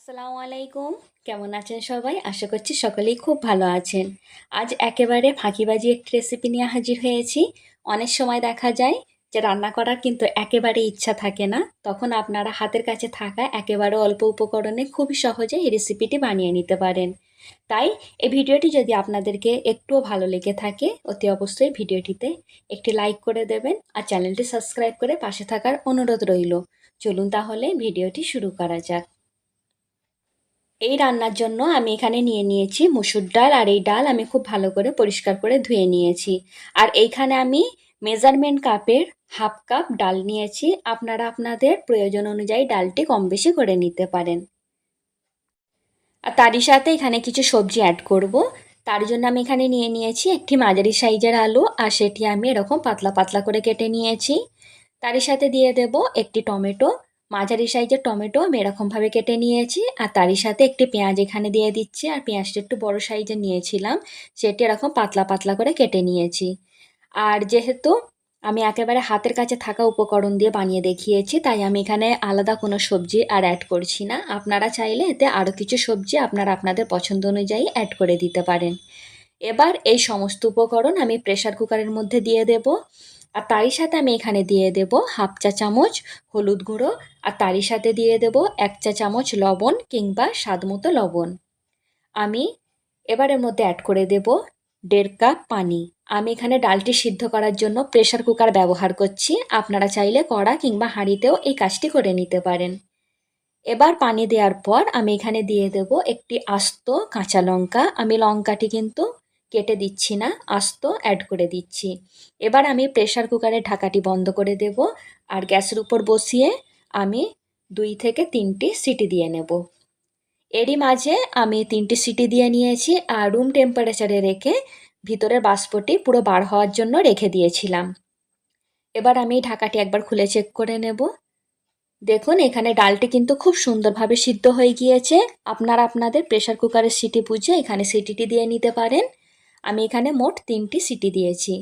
আসসালামু আলাইকুম। কেমন আছেন সবাই? আশা করছি সকলেই খুব ভালো আছেন। আজ একেবারে ফাঁকিবাজি একটি রেসিপি নিয়ে হাজির হয়েছি। অনেক সময় দেখা যায় যে রান্না করার কিন্তু একেবারে ইচ্ছা থাকে না। তখন আপনারা হাতের কাছে থাকা একেবারে অল্প উপকরণে খুবই সহজে এই রেসিপিটি বানিয়ে নিতে পারেন। তাই এই ভিডিওটি যদি আপনাদেরকে একটুও ভালো লেগে থাকে, অতি অবশ্যই ভিডিওটিতে একটি লাইক করে দেবেন আর চ্যানেলটি সাবস্ক্রাইব করে পাশে থাকার অনুরোধ রইল। চলুন তাহলে ভিডিওটি শুরু করা যাক। এই রান্নার জন্য আমি এখানে নিয়ে নিয়েছি মুসুর ডাল, আর এই ডাল আমি খুব ভালো করে পরিষ্কার করে ধুয়ে নিয়েছি। আর এইখানে আমি মেজারমেন্ট কাপের হাফ কাপ ডাল নিয়েছি। আপনারা আপনাদের প্রয়োজন অনুযায়ী ডালটি কম বেশি করে নিতে পারেন। আর তারই সাথে এখানে কিছু সবজি অ্যাড করব। তার জন্য আমি এখানে নিয়ে নিয়েছি একটি মাঝারি সাইজের আলু, আর সেটি আমি এরকম পাতলা পাতলা করে কেটে নিয়েছি। তারই সাথে দিয়ে দেব একটি টমেটো, মাঝারি সাইজের টমেটো আমি এরকমভাবে কেটে নিয়েছি। আর তারই সাথে একটি পেঁয়াজ এখানে দিয়ে দিচ্ছি, আর পেঁয়াজটা একটু বড় সাইজের নিয়েছিলাম, সেটি এরকম পাতলা পাতলা করে কেটে নিয়েছি। আর যেহেতু আমি একেবারে হাতের কাছে থাকা উপকরণ দিয়ে বানিয়ে দেখিয়েছি, তাই আমি এখানে আলাদা কোনো সবজি আর অ্যাড করছি না। আপনারা চাইলে এতে আরও কিছু সবজি আপনারা আপনাদের পছন্দ অনুযায়ী অ্যাড করে দিতে পারেন। এবার এই সমস্ত উপকরণ আমি প্রেসার কুকারের মধ্যে দিয়ে দেব। আর তারই সাথে আমি এখানে দিয়ে দেব হাফ চা চামচ হলুদ গুঁড়ো, আর তারই সাথে দিয়ে দেব 1 চা চামচ লবণ কিংবা স্বাদ মতো লবণ। আমি এবারের মধ্যে অ্যাড করে দেব 1.5 কাপ পানি। আমি এখানে ডালটি সিদ্ধ করার জন্য প্রেসার কুকার ব্যবহার করছি। আপনারা চাইলে কড়া কিংবা হাঁড়িতেও এই কাজটি করে নিতে পারেন। এবার পানি দেওয়ার পর আমি এখানে দিয়ে দেব একটি আস্ত কাঁচা লঙ্কা। আমি লঙ্কাটি কিন্তু কেটে দিচ্ছি না, আস্ত অ্যাড করে দিচ্ছি। এবার আমি প্রেসার কুকারের ঢাকাটি বন্ধ করে দেব, আর গ্যাসের উপর বসিয়ে আমি 2 থেকে 3টি সিটি দিয়ে নেব। এরই মাঝে আমি 3টি সিটি দিয়ে নিয়েছি, আর রুম টেম্পারেচারে রেখে ভিতরের বাষ্পটি পুরো বার হওয়ার জন্য রেখে দিয়েছিলাম। এবার আমি ঢাকাটি একবার খুলে চেক করে নেব। দেখুন এখানে ডালটি কিন্তু খুব সুন্দরভাবে সিদ্ধ হয়ে গিয়েছে। আপনারা আপনাদের প্রেসার কুকারের সিটি বুঝে এখানে সিটিটি দিয়ে নিতে পারেন। আমি এখানে মোট 3টি সিটি দিয়েছি।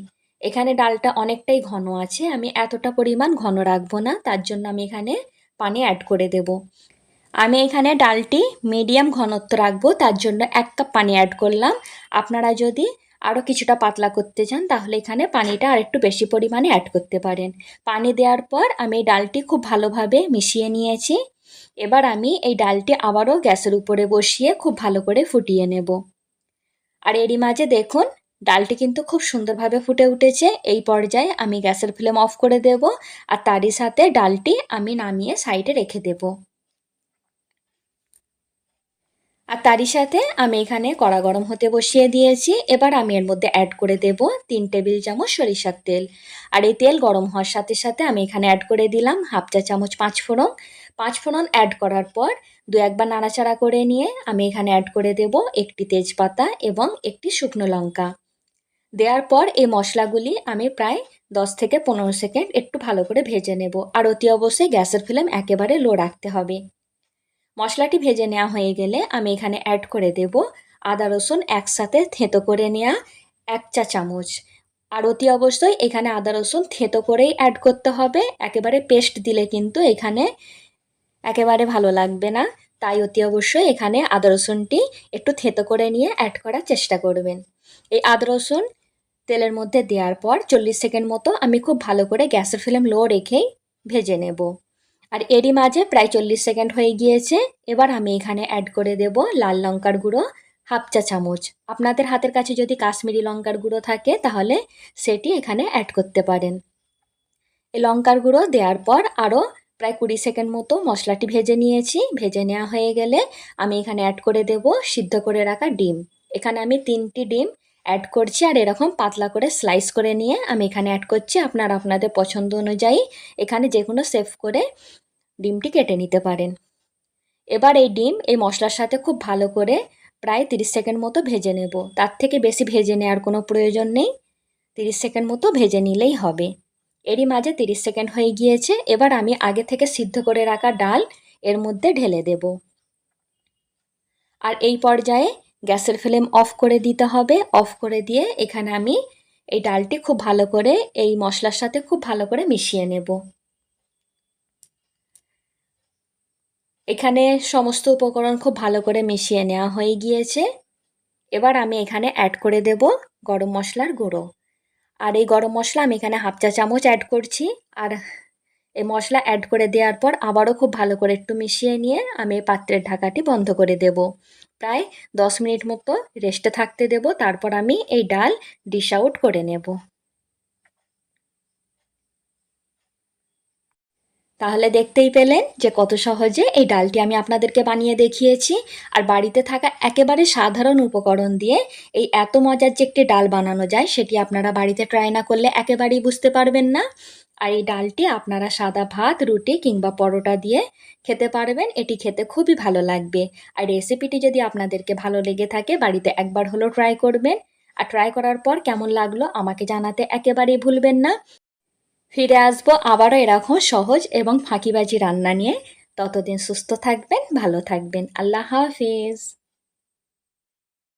এখানে ডালটা অনেকটাই ঘন আছে, আমি এতটা পরিমাণ ঘন রাখবো না, তার জন্য আমি এখানে পানি অ্যাড করে দেব। আমি এখানে ডালটি মিডিয়াম ঘনত্ব রাখবো, তার জন্য 1 কাপ পানি অ্যাড করলাম। আপনারা যদি আরও কিছুটা পাতলা করতে চান তাহলে এখানে পানিটা আরেকটু বেশি পরিমাণে অ্যাড করতে পারেন। পানি দেওয়ার পর আমি এই ডালটি খুব ভালোভাবে মিশিয়ে নিয়েছি। এবার আমি এই ডালটি আবারও গ্যাসের উপরে বসিয়ে খুব ভালো করে ফুটিয়ে নেব। আর এরই মাঝে দেখুন ডালটি কিন্তু খুব সুন্দরভাবে ফুটে উঠেছে। এই পর্যায়ে আমি গ্যাসের ফ্লেম অফ করে দেব, আর তারই সাথে ডালটি আমি নামিয়ে সাইডে রেখে দেব। আর তারই সাথে আমি এখানে কড়া গরম হতে বসিয়ে দিয়েছি। এবার আমি এর মধ্যে অ্যাড করে দেব 3 টেবিল চামচ সরিষার তেল। আর এই তেল গরম হওয়ার সাথে সাথে আমি এখানে অ্যাড করে দিলাম হাফ চা চামচ পাঁচফোড়ন। পাঁচফোড়ন অ্যাড করার পর 2-1 বার নাড়াচাড়া করে নিয়ে আমি এখানে অ্যাড করে দেব একটি তেজপাতা এবং একটি শুকনো লঙ্কা। দেওয়ার পর এই মশলাগুলি আমি প্রায় 10 থেকে 15 সেকেন্ড একটু ভালো করে ভেজে নেব। আর অতি অবশ্যই গ্যাসের ফ্লেম একেবারে লো রাখতে হবে। মশলাটি ভেজে নেওয়া হয়ে গেলে আমি এখানে অ্যাড করে দেব আদা রসুন একসাথে থেঁতো করে নেওয়া 1 চা চামচ। আর অতি অবশ্যই এখানে আদা রসুন থেঁতো করেই অ্যাড করতে হবে, একেবারে পেস্ট দিলে কিন্তু এখানে একেবারে ভালো লাগবে না। তাই অতি অবশ্যই এখানে আদা রসুনটি একটু থেঁতো করে নিয়ে অ্যাড করার চেষ্টা করবেন। এই আদা রসুন তেলের মধ্যে দেওয়ার পর 40 সেকেন্ড মতো আমি খুব ভালো করে গ্যাসের ফ্লেম লো রেখেই ভেজে নেব। আর এরই মাঝে প্রায় 40 সেকেন্ড হয়ে গিয়েছে। এবার আমি এখানে অ্যাড করে দেব লাল লঙ্কার গুঁড়ো হাফ চা চামচ। আপনাদের হাতের কাছে যদি কাশ্মীরি লঙ্কার গুঁড়ো থাকে তাহলে সেটি এখানে অ্যাড করতে পারেন। এই লঙ্কার গুঁড়ো দেওয়ার পর আরও প্রায় 20 সেকেন্ড মতো মশলাটি ভেজে নিয়েছি। ভেজে নেওয়া হয়ে গেলে আমি এখানে অ্যাড করে দেব সিদ্ধ করে রাখা ডিম। এখানে আমি 3টি ডিম অ্যাড করছি, আর এরকম পাতলা করে স্লাইস করে নিয়ে আমি এখানে অ্যাড করছি। আপনারা আপনাদের পছন্দ অনুযায়ী এখানে যে কোনো শেপ করে ডিমটি কেটে নিতে পারেন। এবার এই ডিম এই মশলার সাথে খুব ভালো করে প্রায় 30 সেকেন্ড মতো ভেজে নেব। তার থেকে বেশি ভেজে নেওয়ার কোনো প্রয়োজন নেই, 30 সেকেন্ড মতো ভেজে নিলেই হবে। এরই মাঝে 30 সেকেন্ড হয়ে গিয়েছে। এবার আমি আগে থেকে সিদ্ধ করে রাখা ডাল এর মধ্যে ঢেলে দেব। আর এই পর্যায়ে গ্যাসের ফ্লেম অফ করে দিতে হবে। অফ করে দিয়ে এখানে আমি এই ডালটি খুব ভালো করে এই মশলার সাথে খুব ভালো করে মিশিয়ে নেব। এখানে সমস্ত উপকরণ খুব ভালো করে মিশিয়ে নেওয়া হয়ে গিয়েছে। এবার আমি এখানে অ্যাড করে দেব গরম মশলার গুঁড়ো। আর এই গরম মশলা আমি এখানে 1/2 চা চামচ অ্যাড করছি। আর এই মশলা অ্যাড করে দেওয়ার পর আবারও খুব ভালো করে একটু মিশিয়ে নিয়ে আমি এই পাত্রের ঢাকাটি বন্ধ করে দেব। প্রায় 10 মিনিট মতো রেস্টে থাকতে দেব, তারপর আমি এই ডাল ডিশ আউট করে নেব। তাহলে দেখতেই পেলেন যে কত সহজে এই ডালটি আমি আপনাদেরকে বানিয়ে দেখিয়েছি। আর বাড়িতে থাকা একেবারে সাধারণ উপকরণ দিয়ে এই এত মজার যে একটি ডাল বানানো যায় সেটি আপনারা বাড়িতে ট্রাই না করলে একেবারেই বুঝতে পারবেন না। আর এই ডালটি আপনারা সাদা ভাত, রুটি কিংবা পরোটা দিয়ে খেতে পারবেন। এটি খেতে খুবই ভালো লাগবে। আর রেসিপিটি যদি আপনাদেরকে ভালো লেগে থাকে বাড়িতে একবার হলেও ট্রাই করবেন। আর ট্রাই করার পর কেমন লাগলো আমাকে জানাতে একেবারেই ভুলবেন না। ফিরে আসবো আবারও এরকম সহজ এবং ফাঁকিবাজি রান্না নিয়ে। ততদিন সুস্থ থাকবেন, ভালো থাকবেন। আল্লাহ হাফেজ।